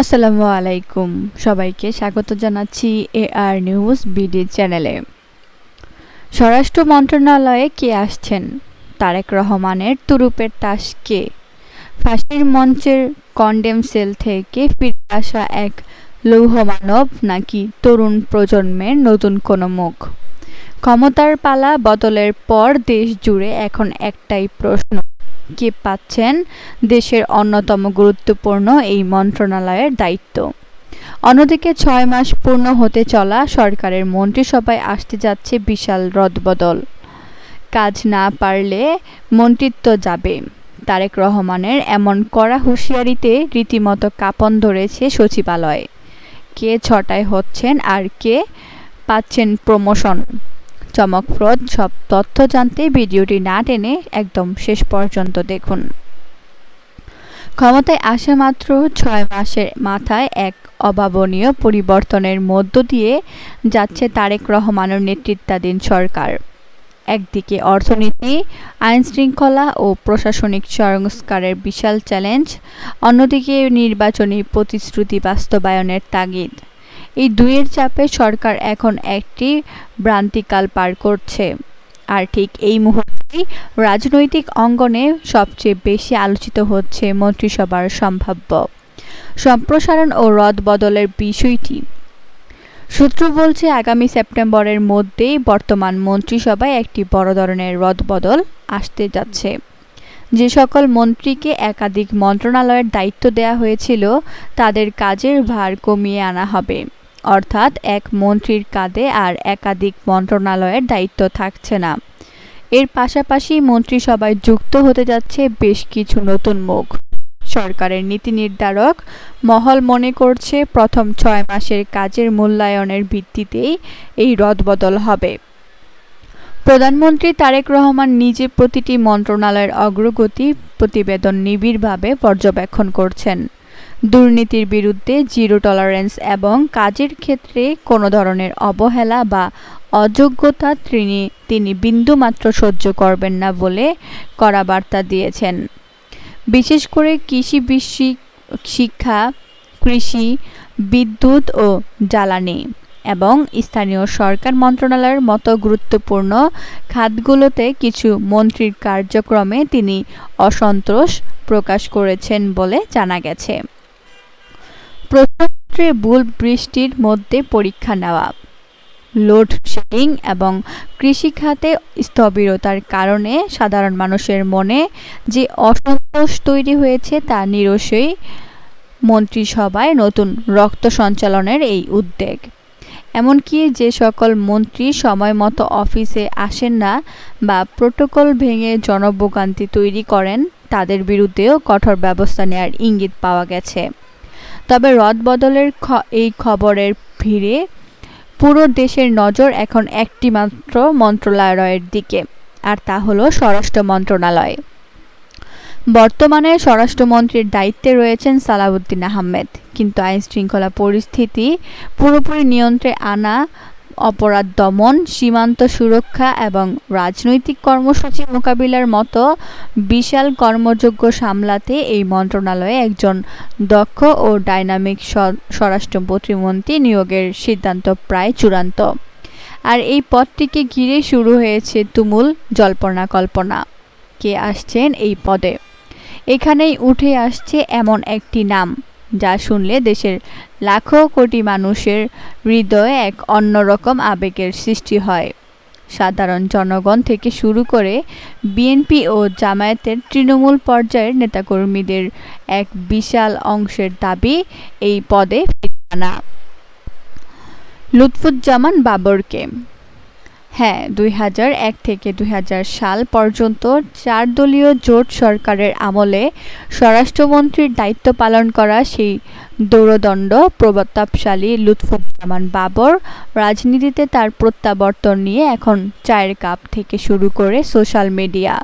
আসসালামু আলাইকুম, সবাইকে স্বাগত জানাচ্ছি এআর নিউজ বিডি চ্যানেলে। স্বরাষ্ট্র মন্ত্রণালয়ে কে আসছেন? তারেক রহমানের তুরুপের তাস কে? ফাঁসির মঞ্চের কন্ডেম সেল থেকে ফিরে আসা এক লৌহমানব, নাকি তরুণ প্রজন্মের নতুন কোনো মুখ? ক্ষমতার পালা বদলের পর দেশ জুড়ে এখন একটাই প্রশ্ন: কে পাচ্ছেন দেশের অন্যতম গুরুত্বপূর্ণ এই মন্ত্রণালয়ের দায়িত্ব? অন্যদিকে ৬ মাস পূর্ণ হতে চলা সরকারের মন্ত্রিসভায় আসতে যাচ্ছে বিশাল রদবদল। কাজ না পারলে মন্ত্রিত্ব যাবে। তারেক রহমানের এমন কড়া হুঁশিয়ারিতে রীতিমতো কাঁপন ধরেছে সচিবালয়। কে ছটায় হচ্ছেন আর কে পাচ্ছেন প্রমোশন? চমকপ্রদ সব তথ্য জানতে ভিডিওটি না টেনে একদম শেষ পর্যন্ত দেখুন। ক্ষমতায় আসা মাত্র ৬ মাসের মাথায় এক অভাবনীয় পরিবর্তনের মধ্য দিয়ে যাচ্ছে তারেক রহমানের নেতৃত্বাধীন সরকার। একদিকে অর্থনীতি, আইনশৃঙ্খলা ও প্রশাসনিক সংস্কারের বিশাল চ্যালেঞ্জ, অন্যদিকে নির্বাচনী প্রতিশ্রুতি বাস্তবায়নের তাগিদ। এই দুইয়ের চাপে সরকার এখন একটি ভ্রান্তিকাল পার করছে। আর ঠিক এই মুহূর্তেই রাজনৈতিক অঙ্গনে সবচেয়ে বেশি আলোচিত হচ্ছে মন্ত্রিসভার সম্ভাব্য সম্প্রসারণ ও রদবদলের বিষয়টি। সূত্র বলছে, আগামী সেপ্টেম্বরের মধ্যেই বর্তমান মন্ত্রিসভায় একটি বড় ধরনের রদবদল আসতে যাচ্ছে। যে সকল মন্ত্রীকে একাধিক মন্ত্রণালয়ের দায়িত্ব দেওয়া হয়েছিল, তাদের কাজের ভার কমিয়ে আনা হবে। অর্থাৎ এক মন্ত্রীর কাঁধে আর একাধিক মন্ত্রণালয়ের দায়িত্ব থাকছে না। এর পাশাপাশি মন্ত্রিসভায় যুক্ত হতে যাচ্ছে বেশ কিছু নতুন মুখ। সরকারের নীতি নির্ধারক মহল মনে করছে, প্রথম ৬ মাসের কাজের মূল্যায়নের ভিত্তিতেই এই রদবদল হবে। প্রধানমন্ত্রী তারেক রহমান নিজে প্রতিটি মন্ত্রণালয়ের অগ্রগতি প্রতিবেদন নিবিড়ভাবে পর্যবেক্ষণ করছেন। দুর্নীতির বিরুদ্ধে জিরো টলারেন্স এবং কাজের ক্ষেত্রে কোনো ধরনের অবহেলা বা অযোগ্যতা তিনি বিন্দুমাত্র সহ্য করবেন না বলে কড়া বার্তা দিয়েছেন। বিশেষ করে শিক্ষা, কৃষি, বিদ্যুৎ ও জ্বালানি এবং স্থানীয় সরকার মন্ত্রণালয়ের মতো গুরুত্বপূর্ণ খাতগুলোতে কিছু মন্ত্রীর কার্যক্রমে তিনি অসন্তোষ প্রকাশ করেছেন বলে জানা গেছে। প্রশ্নপত্রে ভুল বৃষ্টির মধ্যে পরীক্ষা নেওয়া, লোডশেডিং এবং কৃষিখাতে স্থবিরতার কারণে সাধারণ মানুষের মনে যে অসন্তোষ তৈরি হয়েছে তা নিরসনই মন্ত্রিসভায় নতুন রক্ত সঞ্চালনের এই উদ্যোগ। এমনকি যে সকল মন্ত্রী সময় মতো অফিসে আসেন না বা প্রটোকল ভেঙে জনভোগান্তি তৈরি করেন, তাদের বিরুদ্ধেও কঠোর ব্যবস্থা নেওয়ার ইঙ্গিত পাওয়া গেছে। তবে রদবদলের এই খবরের ভিড়ে পুরো দেশের নজর এখন একটি মাত্র মন্ত্রণালয়ের দিকে, আর তা হলো স্বরাষ্ট্র মন্ত্রণালয়। বর্তমানে স্বরাষ্ট্রমন্ত্রীর দায়িত্বে রয়েছেন সালাউদ্দিন আহমেদ, কিন্তু আইনশৃঙ্খলা পরিস্থিতি পুরোপুরি নিয়ন্ত্রণে আনা, অপরাধ দমন, সীমান্ত সুরক্ষা এবং রাজনৈতিক কর্মসূচি মোকাবিলার মতো বিশাল কর্মযজ্ঞ সামলাতে এই মন্ত্রণালয়ে একজন দক্ষ ও ডাইনামিক স্বরাষ্ট্র প্রতিমন্ত্রী নিয়োগের সিদ্ধান্ত প্রায় চূড়ান্ত। আর এই পদটিকে ঘিরে শুরু হয়েছে তুমুল জল্পনা কল্পনা। কে আসছেন এই পদে? এখানেই উঠে আসছে এমন একটি নাম, যা শুনলে দেশের লাখো কোটি মানুষের হৃদয়ে এক অন্যরকম আবেগের সৃষ্টি হয়। সাধারণ জনগণ থেকে শুরু করে বিএনপি ও জামায়াতের তৃণমূল পর্যায়ের নেতাকর্মীদের এক বিশাল অংশের দাবি এই পদে ফিরিয়ে আনা লুৎফুজ্জামান বাবরকে। হ্যাঁ, ২০০১ থেকে ২০০০ সাল পর্যন্ত ৪ দলীয় জোট সরকারের আমলে স্বরাষ্ট্রমন্ত্রীর দায়িত্ব পালন করা সেই দৌর্দণ্ড প্রতাপশালী লুৎফুজ্জামান বাবর রাজনীতিতে তার প্রত্যাবর্তন নিয়ে এখন চায়ের কাপ থেকে শুরু করে সোশ্যাল মিডিয়া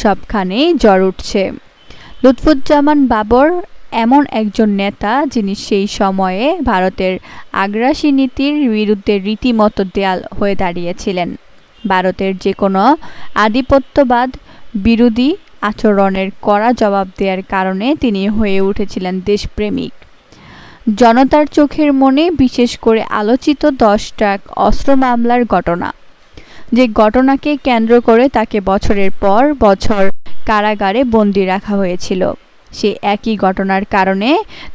সবখানেই ঝড় উঠছে। লুৎফুজ্জামান বাবর এমন একজন নেতা, যিনি সেই সময়ে ভারতের আগ্রাসী নীতির বিরুদ্ধে রীতিমতো দেয়াল হয়ে দাঁড়িয়েছিলেন। ভারতের যে কোনো আধিপত্যবাদ বিরোধী আচরণের কড়া জবাব দেওয়ার কারণে তিনি হয়ে উঠেছিলেন দেশপ্রেমিক। জনতার চোখের মনে বিশেষ করে আলোচিত 10 ট্রাক অস্ত্র মামলার ঘটনা, যে ঘটনাকে কেন্দ্র করে তাকে বছরের পর বছর কারাগারে বন্দী রাখা হয়েছিল। সেই একই ঘটনার কারণে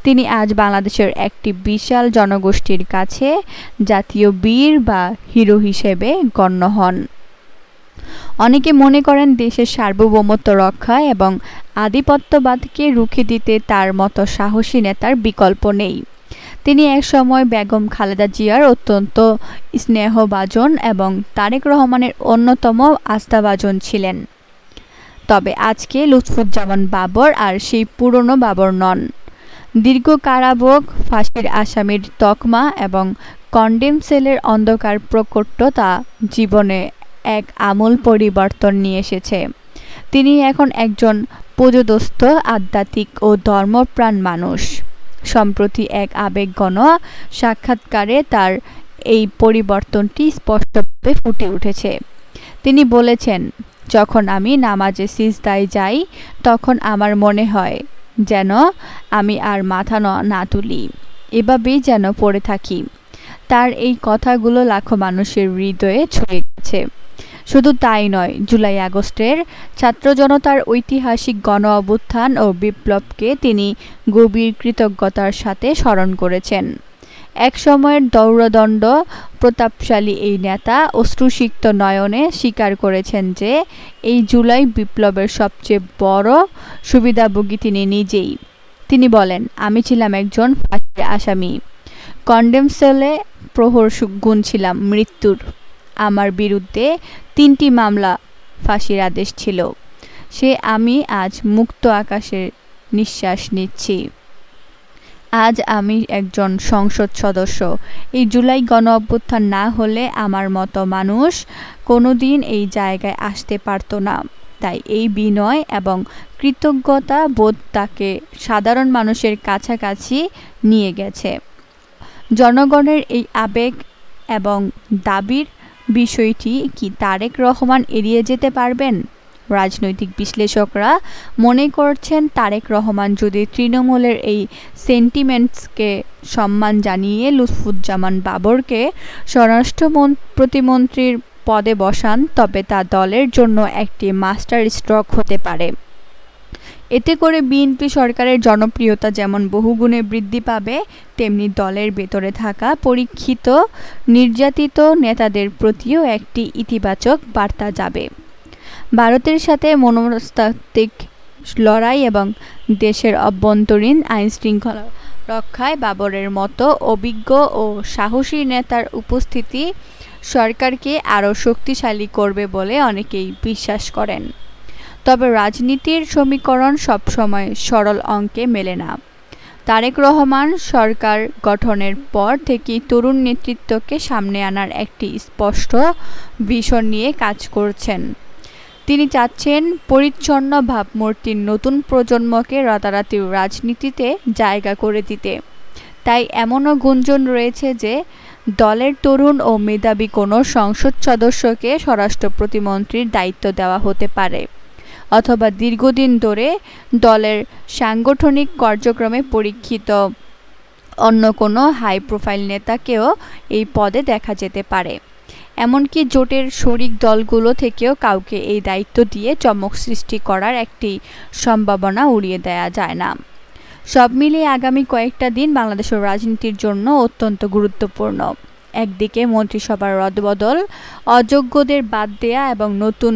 তিনি আজ বাংলাদেশের একটি বিশাল জনগোষ্ঠীর কাছে জাতীয় বীর বা হিরো হিসেবে গণ্য হন। অনেকে মনে করেন দেশের সার্বভৌমত্ব রক্ষা এবং আধিপত্যবাদকে রুখে দিতে তার মতো সাহসী নেতার বিকল্প নেই। তিনি একসময় বেগম খালেদা জিয়ার অত্যন্ত স্নেহভাজন এবং তারেক রহমানের অন্যতম আস্থাভাজন ছিলেন। তবে আজকে লুৎফুজ্জামান বাবর আর সেই পুরনো বাবর নন। দীর্ঘ কারাভোগ, ফাঁসির আসামির তকমা এবং কন্ডেম সেলের অন্ধকার প্রকটতা জীবনে এক আমূল পরিবর্তন নিয়ে এসেছে। তিনি এখন একজন পূজোদস্ত আধ্যাত্মিক ও ধর্মপ্রাণ মানুষ। সম্প্রতি এক আবেগঘন সাক্ষাৎকারে তার এই পরিবর্তনটি স্পষ্টভাবে ফুটে উঠেছে। তিনি বলেছেন, যখন আমি নামাজে সিজদায় যাই তখন আমার মনে হয় যেন আমি আর মাথা না তুলি, এভাবেই যেন পড়ে থাকি। তার এই কথাগুলো লাখো মানুষের হৃদয়ে ছুঁয়ে গেছে। শুধু তাই নয়, জুলাই আগস্টের ছাত্র জনতার ঐতিহাসিক গণ অভ্যুত্থান ও বিপ্লবকে তিনি গভীর কৃতজ্ঞতার সাথে স্মরণ করেছেন। এক সময়ের দৌড়দণ্ড প্রতাপশালী এই নেতা অশ্রুসিক্ত নয়নে স্বীকার করেছেন যে এই জুলাই বিপ্লবের সবচেয়ে বড় সুবিধাভোগী তিনি নিজেই। তিনি বলেন, আমি ছিলাম একজন ফাঁসির আসামি, কন্ডেম সেলে প্রহর গুনছিলাম মৃত্যুর। আমার বিরুদ্ধে 3টি মামলা, ফাঁসির আদেশ ছিল। আমি আজ মুক্ত আকাশে নিঃশ্বাস নিচ্ছি। আজ আমি একজন সংসদ সদস্য। এই জুলাই গণ অভ্যুত্থান না হলে আমার মতো মানুষ কোনোদিন এই জায়গায় আসতে পারতো না। তাই এই বিনয় এবং কৃতজ্ঞতা বোধ তাকে সাধারণ মানুষের কাছাকাছি নিয়ে গেছে। জনগণের এই আবেগ এবং দাবির বিষয়টি কি তারেক রহমান এড়িয়ে যেতে পারবেন? রাজনৈতিক বিশ্লেষকরা মনে করছেন, তারেক রহমান যদি তৃণমূলের এই সেন্টিমেন্টসকে সম্মান জানিয়ে লুৎফুজ্জামান বাবরকে স্বরাষ্ট্র প্রতিমন্ত্রীর পদে বসান, তবে তা দলের জন্য একটি মাস্টার স্ট্রোক হতে পারে। এতে করে বিএনপি সরকারের জনপ্রিয়তা যেমন বহুগুণে বৃদ্ধি পাবে, তেমনি দলের ভেতরে থাকা পরীক্ষিত নির্যাতিত নেতাদের প্রতিও একটি ইতিবাচক বার্তা যাবে। ভারতের সাথে মনস্তাত্ত্বিক লড়াই এবং দেশের অভ্যন্তরীণ আইনশৃঙ্খলা রক্ষায় বাবরের মতো অভিজ্ঞ ও সাহসী নেতার উপস্থিতি সরকারকে আরও শক্তিশালী করবে বলে অনেকেই বিশ্বাস করেন। তবে রাজনীতির সমীকরণ সবসময় সরল অঙ্কে মেলে না। তারেক রহমান সরকার গঠনের পর থেকেই তরুণ নেতৃত্বকে সামনে আনার একটি স্পষ্ট ভিশন নিয়ে কাজ করছেন। তিনি চাচ্ছেন পরিচ্ছন্ন ভাবমূর্তির নতুন প্রজন্মকে রাতারাতি রাজনীতিতে জায়গা করে দিতে। তাই এমনও গুঞ্জন রয়েছে যে দলের তরুণ ও মেধাবী কোনো সংসদ সদস্যকে স্বরাষ্ট্র প্রতিমন্ত্রীর দায়িত্ব দেওয়া হতে পারে, অথবা দীর্ঘদিন ধরে দলের সাংগঠনিক কার্যক্রমে পরীক্ষিত অন্য কোনো হাই প্রোফাইল নেতাকেও এই পদে দেখা যেতে পারে। এমনকি জোটের শরিক দলগুলো থেকেও কাউকে এই দায়িত্ব দিয়ে চমক সৃষ্টি করার একটি সম্ভাবনা উড়িয়ে দেওয়া যায় না। সব মিলিয়ে আগামী কয়েকটা দিন বাংলাদেশের রাজনীতির জন্য অত্যন্ত গুরুত্বপূর্ণ। একদিকে মন্ত্রিসভার রদবদল, অযোগ্যদের বাদ দেয়া এবং নতুন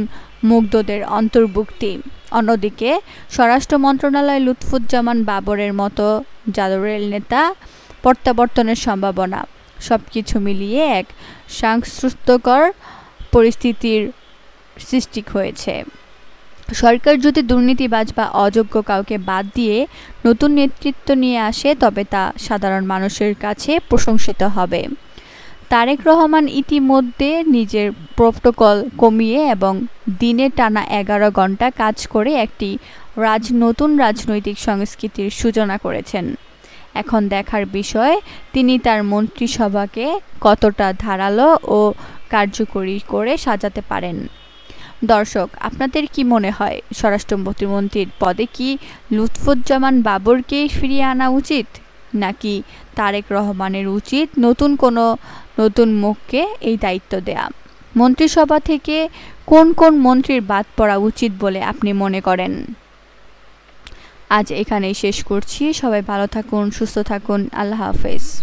মুগ্ধদের অন্তর্ভুক্তি, অন্যদিকে স্বরাষ্ট্র মন্ত্রণালয়ে লুৎফুজ্জামান বাবরের মতো জাদরেল নেতা প্রত্যাবর্তনের সম্ভাবনা। সবকিছু মিলিয়ে এক সংশ্লিষ্টকর পরিস্থিতির সৃষ্টি হয়েছে। সরকার যদি দুর্নীতিবাজ বা অযোগ্য কাউকে বাদ দিয়ে নতুন নেতৃত্ব নিয়ে আসে, তবে তা সাধারণ মানুষের কাছে প্রশংসিত হবে। তারেক রহমান ইতিমধ্যে নিজের প্রোটোকল কমিয়ে এবং দিনে টানা 11 ঘন্টা কাজ করে একটি নতুন রাজনৈতিক সংস্কৃতির সূচনা করেছেন। এখন দেখার বিষয় তিনি তার মন্ত্রিসভাকে কতটা ধারালো ও কার্যকরী করে সাজাতে পারেন। দর্শক, আপনাদের কি মনে হয়, স্বরাষ্ট্র প্রতিমন্ত্রীর পদে কি লুৎফুজ্জামান বাবরকেই ফিরিয়ে আনা উচিত, নাকি তারেক রহমানের উচিত নতুন মুখকে এই দায়িত্ব দেয়া? মন্ত্রিসভা থেকে কোন কোন মন্ত্রীর বাদ পড়া উচিত বলে আপনি মনে করেন? আজ এখানেই শেষ করছি। সবাই ভালো থাকুন, সুস্থ থাকুন। আল্লাহ হাফেজ।